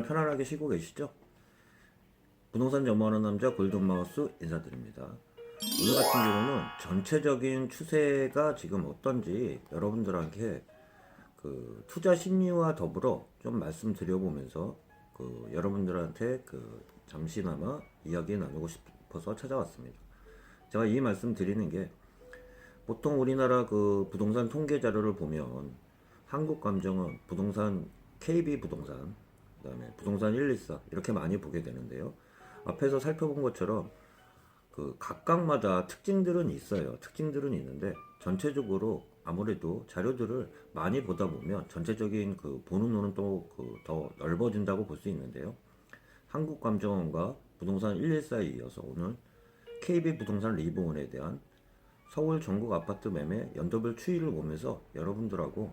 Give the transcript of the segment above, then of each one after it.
주말 편안하게 쉬고 계시죠? 부동산 전문하는 남자 골든마우스 인사드립니다. 오늘 같은 경우는 전체적인 추세가 지금 어떤지 여러분들한테 투자 심리와 더불어 좀 말씀드려보면서 여러분들한테 잠시나마 이야기 나누고 싶어서 찾아왔습니다. 제가 이 말씀 드리는 게 보통 우리나라 부동산 통계 자료를 보면 한국감정원, 부동산 KB부동산, 그 다음에 부동산 124 이렇게 많이 보게 되는데요. 앞에서 살펴본 것처럼 각각마다 특징들은 있어요. 특징들은 있는데 전체적으로 아무래도 자료들을 많이 보다 보면 전체적인 보는 눈은 또 더 넓어진다고 볼 수 있는데요. 한국감정원과 부동산 114에 이어서 오늘 KB부동산 리본에 대한 서울 전국 아파트 매매 연도별 추이를 보면서 여러분들하고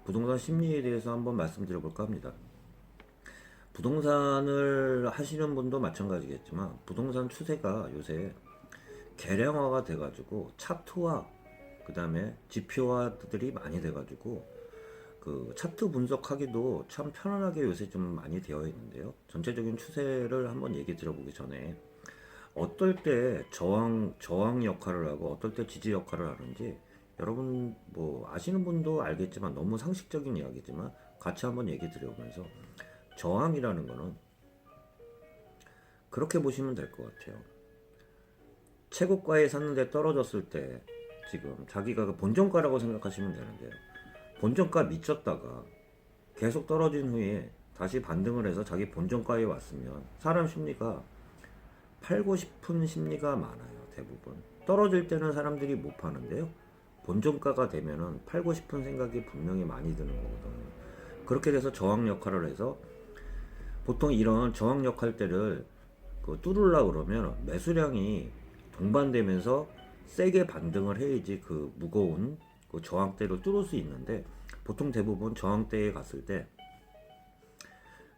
부동산 심리에 대해서 한번 말씀드려볼까 합니다. 부동산을 하시는 분도 마찬가지겠지만 부동산 추세가 요새 계량화가 돼가지고 차트화 그 다음에 지표화들이 많이 돼가지고 차트 분석하기도 참 편안하게 요새 좀 많이 되어 있는데요. 전체적인 추세를 한번 얘기 드려보기 전에 어떨 때 저항 역할을 하고 어떨 때 지지 역할을 하는지 여러분 아시는 분도 알겠지만 너무 상식적인 이야기지만 같이 한번 얘기 드려보면서 저항이라는 거는 그렇게 보시면 될 것 같아요. 최고가에 샀는데 떨어졌을 때 지금 자기가 본전가라고 생각하시면 되는데요. 본전가 미쳤다가 계속 떨어진 후에 다시 반등을 해서 자기 본전가에 왔으면 사람 심리가 팔고 싶은 심리가 많아요. 대부분 떨어질 때는 사람들이 못 파는데요. 본전가가 되면은 팔고 싶은 생각이 분명히 많이 드는 거거든요. 그렇게 돼서 저항 역할을 해서 보통 이런 저항 역할 때를 뚫으려고 그러면 매수량이 동반되면서 세게 반등을 해야지 무거운 저항대를 뚫을 수 있는데 보통 대부분 저항대에 갔을 때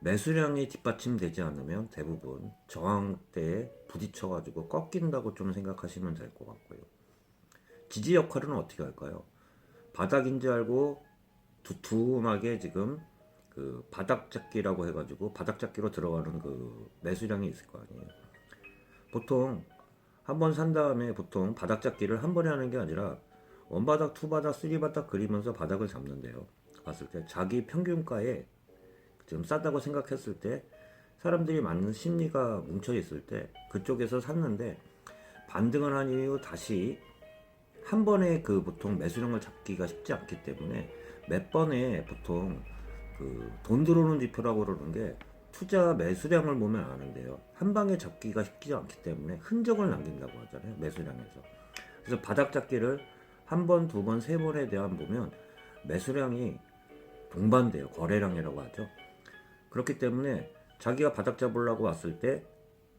매수량이 뒷받침되지 않으면 대부분 저항대에 부딪혀가지고 꺾인다고 좀 생각하시면 될 것 같고요. 지지 역할은 어떻게 할까요? 바닥인지 알고 두툼하게 지금 바닥잡기라고 해가지고 바닥잡기로 들어가는 매수량이 있을 거 아니에요. 보통 한 번 산 다음에 보통 바닥잡기를 한 번에 하는 게 아니라 원바닥, 투바닥, 쓰리바닥 그리면서 바닥을 잡는데요. 봤을 때 자기 평균가에 지금 싸다고 생각했을 때 사람들이 맞는 심리가 뭉쳐 있을 때 그쪽에서 샀는데 반등을 한 이후 다시 한 번에 보통 매수량을 잡기가 쉽지 않기 때문에 몇 번에 보통 돈 들어오는 지표라고 그러는 게 투자 매수량을 보면 아는데요. 한 방에 잡기가 쉽지 않기 때문에 흔적을 남긴다고 하잖아요. 매수량에서. 그래서 바닥 잡기를 한 번, 두 번, 세 번에 대한 보면 매수량이 동반돼요. 거래량이라고 하죠. 그렇기 때문에 자기가 바닥 잡으려고 왔을 때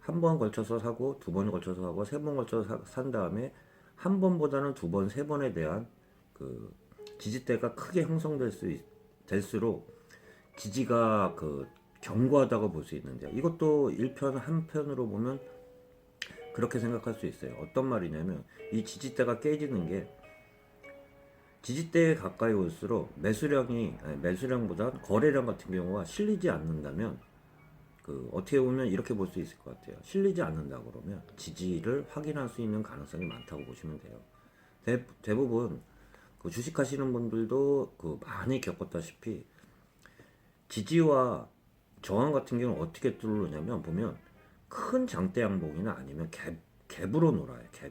한 번 걸쳐서 사고 두 번 걸쳐서 사고 세 번 걸쳐서 산 다음에 한 번보다는 두 번, 세 번에 대한 지지대가 크게 형성될수록 지지가 견고하다고 볼 수 있는데 이것도 일편 한편으로 보면 그렇게 생각할 수 있어요. 어떤 말이냐면 이 지지대가 깨지는 게 지지대에 가까이 올수록 매수량보다 거래량 같은 경우가 실리지 않는다면 어떻게 보면 이렇게 볼 수 있을 것 같아요. 실리지 않는다 그러면 지지를 확인할 수 있는 가능성이 많다고 보시면 돼요. 대부분 주식하시는 분들도 많이 겪었다시피 지지와 저항 같은 경우는 어떻게 뚫느냐면 보면 큰 장대 양봉이나 아니면 갭으로 놀아요. 갭.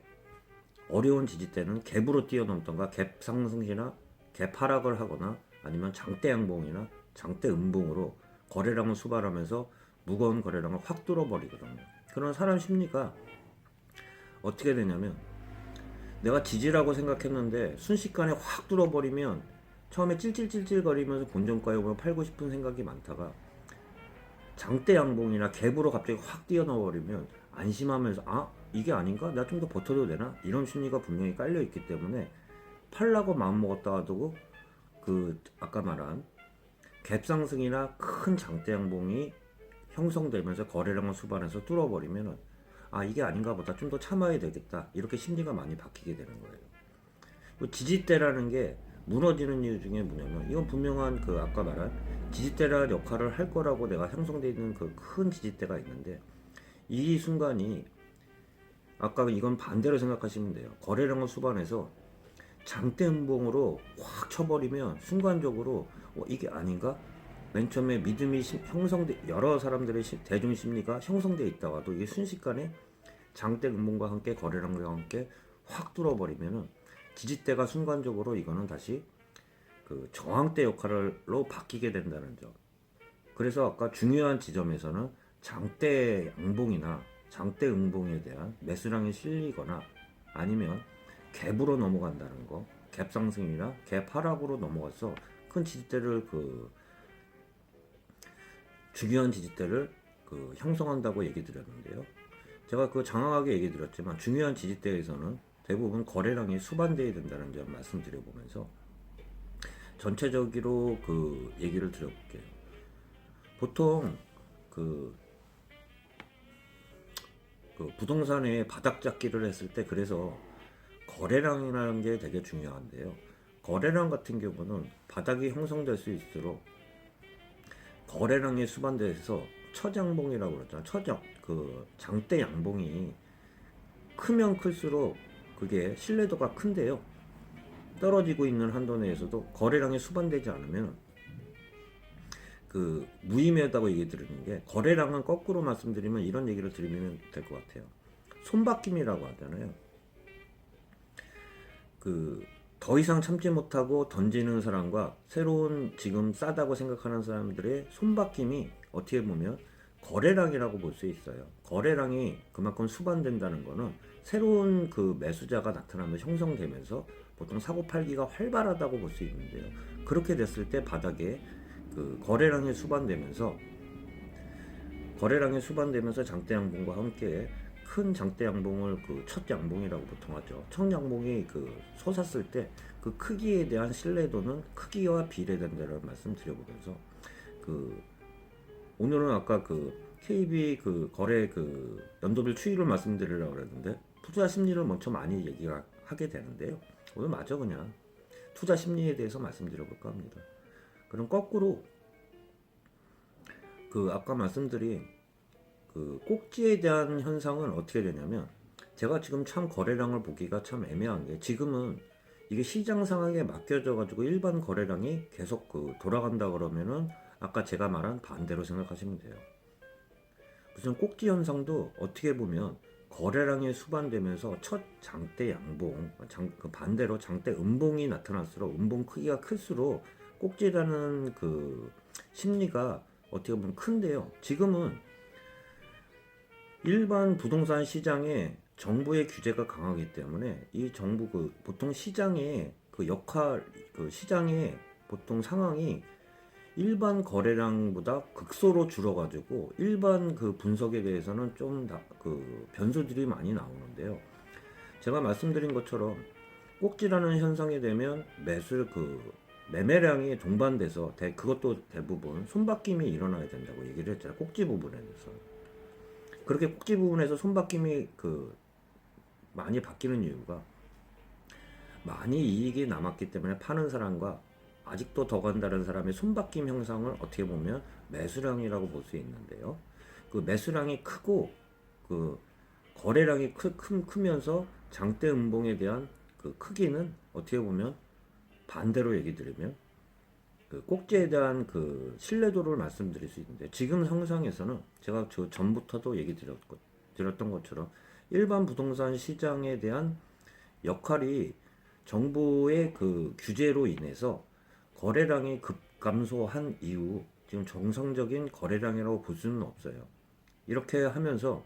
어려운 지지대는 갭으로 뛰어넘던가 갭 상승이나 갭 하락을 하거나 아니면 장대 양봉이나 장대 음봉으로 거래량을 수발하면서 무거운 거래량을 확 뚫어버리거든요. 그런 사람 심리가 어떻게 되냐면 내가 지지라고 생각했는데 순식간에 확 뚫어버리면 처음에 찔찔찔찔 거리면서 본전가에 오면 팔고 싶은 생각이 많다가 장대 양봉이나 갭으로 갑자기 확 뛰어넣어버리면 안심하면서 이게 아닌가? 내가 좀 더 버텨도 되나? 이런 심리가 분명히 깔려있기 때문에 팔라고 마음먹었다 하도 아까 말한 갭 상승이나 큰 장대 양봉이 형성되면서 거래량을 수반해서 뚫어버리면 이게 아닌가 보다 좀 더 참아야 되겠다 이렇게 심리가 많이 바뀌게 되는 거예요. 지지대라는 게 무너지는 이유 중에 뭐냐면 이건 분명한 그 아까 말한 지지대라 역할을 할 거라고 내가 형성되어 있는 그 큰 지지대가 있는데 이 순간이 아까 이건 반대로 생각하시면 돼요. 거래량을 수반해서 장대 음봉으로 확 쳐버리면 순간적으로 이게 아닌가? 맨 처음에 믿음이 형성돼 여러 사람들의 대중 심리가 형성돼 있다가도 이게 순식간에 장대 음봉과 함께 거래량과 함께 확 뚫어버리면은 지지대가 순간적으로 이거는 다시 그 저항대 역할로 바뀌게 된다는 점. 그래서 아까 중요한 지점에서는 장대 양봉이나 장대 음봉에 대한 매수량이 실리거나 아니면 갭으로 넘어간다는 거, 갭 상승이나 갭 하락으로 넘어가서 큰 지지대를 그 중요한 지지대를 그 형성한다고 얘기 드렸는데요. 제가 그 장황하게 얘기 드렸지만 중요한 지지대에서는 대부분 거래량이 수반돼야 된다는 점 말씀드려보면서 전체적으로 그 얘기를 드려볼게요. 보통 그 부동산에 바닥 잡기를 했을 때 그래서 거래량이라는 게 되게 중요한데요. 거래량 같은 경우는 바닥이 형성될 수 있도록 거래량이 수반돼서 처장봉이라고 그러잖아요. 그 장대 양봉이 크면 클수록 그게 신뢰도가 큰데요. 떨어지고 있는 한도 내에서도 거래량이 수반되지 않으면 그 무의미하다고 얘기 드리는 게 거래량은 거꾸로 말씀드리면 이런 얘기를 드리면 될 것 같아요. 손바뀜이라고 하잖아요. 그 더 이상 참지 못하고 던지는 사람과 새로운 지금 싸다고 생각하는 사람들의 손바뀜이 어떻게 보면 거래량이라고 볼 수 있어요. 거래량이 그만큼 수반된다는 거는 새로운 그 매수자가 나타나면서 형성되면서 보통 사고 팔기가 활발하다고 볼 수 있는데요. 그렇게 됐을 때 바닥에 그 거래량이 수반되면서 장대 양봉과 함께 큰 장대 양봉을 그 첫 양봉이라고 보통 하죠. 첫 양봉이 그 솟았을 때 그 크기에 대한 신뢰도는 크기와 비례된다는 말씀 드려보면서 그 오늘은 아까 그 KB 그 거래 그 연도별 추이를 말씀드리려고 그랬는데 투자 심리를 먼저 많이 얘기를 하게 되는데요. 오늘 마저 그냥 투자 심리에 대해서 말씀드려볼까 합니다. 그럼 거꾸로 그 아까 말씀드린 그 꼭지에 대한 현상은 어떻게 되냐면 제가 지금 참 거래량을 보기가 참 애매한 게 지금은 이게 시장 상황에 맡겨져 가지고 일반 거래량이 계속 그 돌아간다 그러면은 아까 제가 말한 반대로 생각하시면 돼요. 무슨 꼭지 현상도 어떻게 보면 거래량이 수반되면서 첫 장대 양봉, 그 반대로 장대 음봉이 나타날수록 음봉 크기가 클수록 꼭지라는 그 심리가 어떻게 보면 큰데요. 지금은 일반 부동산 시장에 정부의 규제가 강하기 때문에 이 정부 그 보통 시장의 그 역할 그 시장의 보통 상황이 일반 거래량보다 극소로 줄어가지고 일반 그 분석에 대해서는 좀 그 변수들이 많이 나오는데요. 제가 말씀드린 것처럼 꼭지라는 현상이 되면 매매량이 동반돼서 그것도 대부분 손바뀜이 일어나야 된다고 얘기를 했잖아요. 꼭지 부분에 대해서. 그렇게 꼭지 부분에서 손바뀜이 그 많이 바뀌는 이유가 많이 이익이 남았기 때문에 파는 사람과 아직도 더 간다는 사람의 손바뀜 형상을 어떻게 보면 매수량이라고 볼 수 있는데요. 그 매수량이 크고 그 거래량이 크면서 장대 음봉에 대한 그 크기는 어떻게 보면 반대로 얘기 드리면 그 꼭지에 대한 그 신뢰도를 말씀드릴 수 있는데 지금 형상에서는 제가 저 전부터도 얘기 드렸던 것처럼 일반 부동산 시장에 대한 역할이 정부의 그 규제로 인해서 거래량이 급감소한 이후 지금 정상적인 거래량이라고 볼 수는 없어요. 이렇게 하면서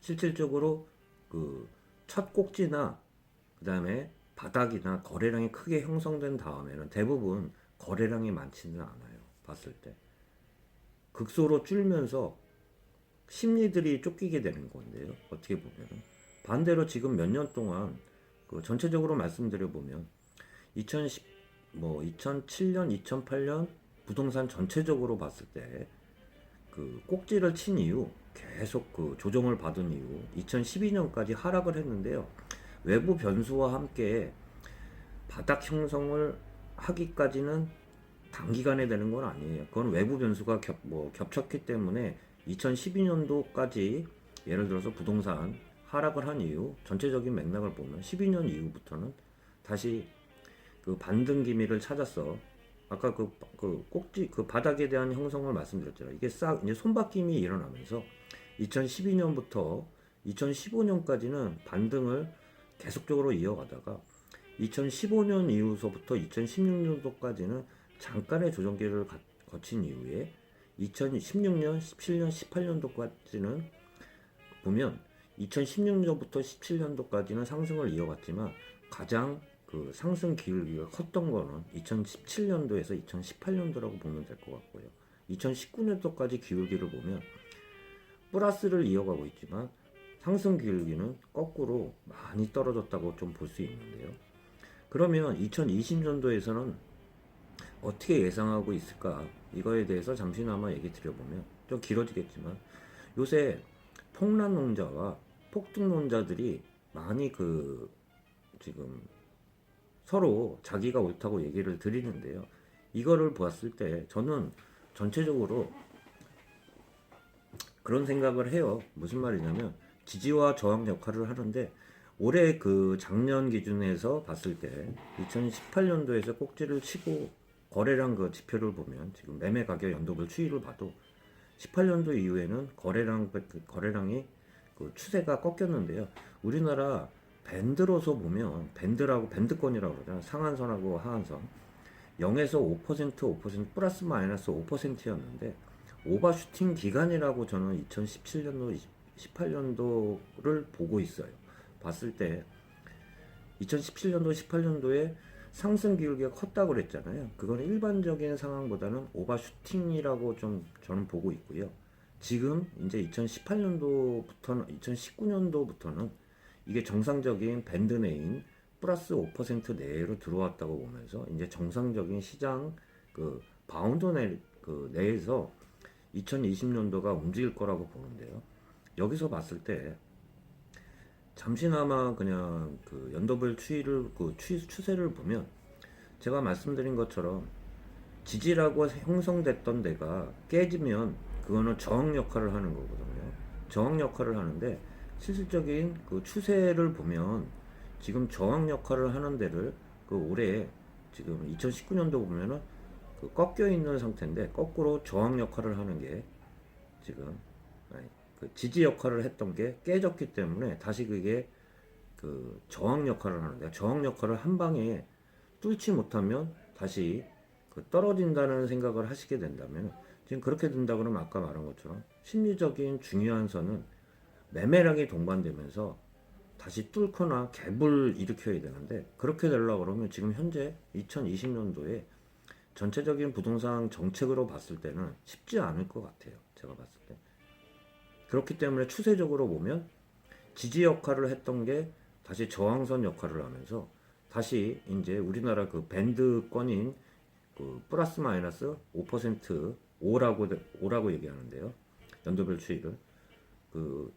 실질적으로 그 첫 꼭지나 그 다음에 바닥이나 거래량이 크게 형성된 다음에는 대부분 거래량이 많지는 않아요. 봤을 때 극소로 줄면서 심리들이 쫓기게 되는 건데요. 어떻게 보면 반대로 지금 몇 년 동안 그 전체적으로 말씀드려 보면 2007년, 2008년 부동산 전체적으로 봤을 때 그 꼭지를 친 이후 계속 그 조정을 받은 이후 2012년까지 하락을 했는데요. 외부 변수와 함께 바닥 형성을 하기까지는 단기간에 되는 건 아니에요. 그건 외부 변수가 겹쳤기 때문에 2012년도까지 예를 들어서 부동산 하락을 한 이유 전체적인 맥락을 보면 12년 이후부터는 다시 그 반등 기미를 찾았어. 아까 그 꼭지 그 바닥에 대한 형성을 말씀드렸잖아요. 이게 싹 이제 손바뀜이 일어나면서 2012년부터 2015년까지는 반등을 계속적으로 이어가다가 2015년 이후서부터 2016년도까지는 잠깐의 조정기를 거친 이후에 2016년, 17년, 18년도까지는 보면 2016년부터 17년도까지는 상승을 이어갔지만 가장 그 상승 기울기가 컸던 거는 2017년도에서 2018년도라고 보면 될 것 같고요. 2019년도까지 기울기를 보면 플러스를 이어가고 있지만 상승 기울기는 거꾸로 많이 떨어졌다고 좀 볼 수 있는데요. 그러면 2020년도에서는 어떻게 예상하고 있을까? 이거에 대해서 잠시나마 얘기 드려보면 좀 길어지겠지만 요새 폭락론자와 폭등론자들이 많이 그 지금 서로 자기가 옳다고 얘기를 드리는데요. 이거를 보았을 때 저는 전체적으로 그런 생각을 해요. 무슨 말이냐면 지지와 저항 역할을 하는데 올해 그 작년 기준에서 봤을 때 2018년도에서 꼭지를 치고 거래량 그 지표를 보면 지금 매매 가격 연도별 추이를 봐도 18년도 이후에는 거래량이 그 추세가 꺾였는데요. 우리나라 밴드로서 보면 밴드권이라고 그러잖아요. 상한선하고 하한선 0에서 5% 플러스 마이너스 5%였는데 오버슈팅 기간이라고 저는 2017년도 18년도를 보고 있어요. 봤을 때 2017년도 18년도에 상승 기울기가 컸다고 그랬잖아요. 그건 일반적인 상황보다는 오버슈팅이라고 좀 저는 보고 있고요. 지금 이제 2018년도부터는 2019년도부터는 이게 정상적인 밴드 내인 플러스 5% 내로 들어왔다고 보면서 이제 정상적인 시장 그 바운드 내에서 2020년도가 움직일 거라고 보는데요. 여기서 봤을 때 잠시나마 그냥 그 연도별 추세를 보면 제가 말씀드린 것처럼 지지라고 형성됐던 데가 깨지면 그거는 저항 역할을 하는 거거든요. 저항 역할을 하는데 실질적인 그 추세를 보면 지금 저항 역할을 하는 데를 그 올해 지금 2019년도 보면은 그 꺾여 있는 상태인데 거꾸로 저항 역할을 하는 게 지금 그 지지 역할을 했던 게 깨졌기 때문에 다시 그게 그 저항 역할을 하는데 저항 역할을 한 방에 뚫지 못하면 다시 그 떨어진다는 생각을 하시게 된다면 지금 그렇게 된다 그러면 아까 말한 것처럼 심리적인 중요한 선은 매매량이 동반되면서 다시 뚫거나 갭을 일으켜야 되는데 그렇게 되려고 그러면 지금 현재 2020년도에 전체적인 부동산 정책으로 봤을 때는 쉽지 않을 것 같아요. 제가 봤을 때. 그렇기 때문에 추세적으로 보면 지지 역할을 했던 게 다시 저항선 역할을 하면서 다시 이제 우리나라 그 밴드권인 그 플러스 마이너스 5% 5라고 얘기하는데요. 연도별 추이를 그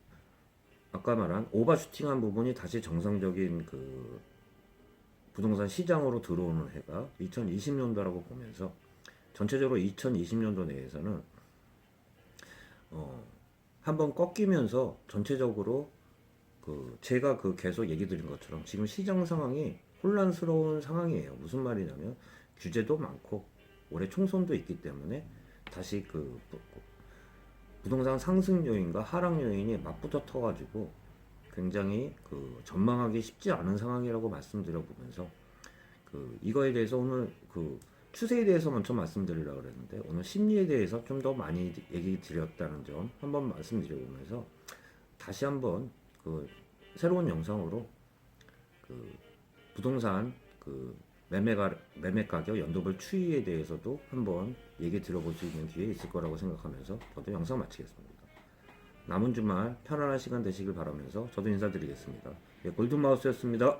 아까 말한 오버슈팅한 부분이 다시 정상적인 그 부동산 시장으로 들어오는 해가 2020년도라고 보면서 전체적으로 2020년도 내에서는 한번 꺾이면서 전체적으로 그 제가 그 계속 얘기 드린 것처럼 지금 시장 상황이 혼란스러운 상황이에요. 무슨 말이냐면 규제도 많고 올해 총선도 있기 때문에 다시 그 부동산 상승 요인과 하락 요인이 맞붙어 가지고 굉장히 그 전망하기 쉽지 않은 상황이라고 말씀드려 보면서 그 이거에 대해서 오늘 그 추세에 대해서 먼저 말씀드리려고 그랬는데 오늘 심리에 대해서 좀 더 많이 얘기 드렸다는 점 한번 말씀드려 보면서 다시 한번 그 새로운 영상으로 그 부동산 그 매매 가격 연도별 추이에 대해서도 한번 얘기 들어볼 수 있는 기회 있을 거라고 생각하면서 저도 영상 마치겠습니다. 남은 주말 편안한 시간 되시길 바라면서 저도 인사드리겠습니다. 예, 골든마우스였습니다.